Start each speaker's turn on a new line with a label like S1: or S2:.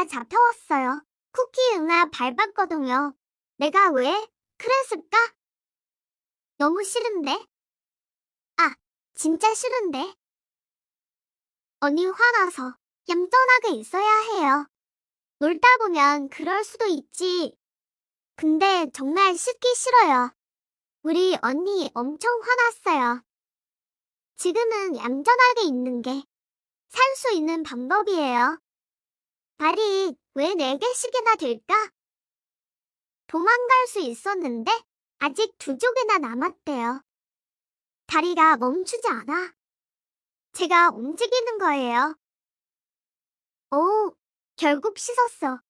S1: 다 잡혀왔어요. 쿠키 응아 밟았거든요. 내가 왜 그랬을까? 너무 싫은데? 아, 진짜 싫은데? 언니 화나서 얌전하게 있어야 해요. 놀다 보면 그럴 수도 있지. 근데 정말 씻기 싫어요. 우리 언니 엄청 화났어요. 지금은 얌전하게 있는 게 살 수 있는 방법이에요. 발이 왜 4개씩이나 될까? 도망갈 수 있었는데 아직 2쪽이나 남았대요. 다리가 멈추지 않아. 제가 움직이는 거예요. 오, 결국 씻었어.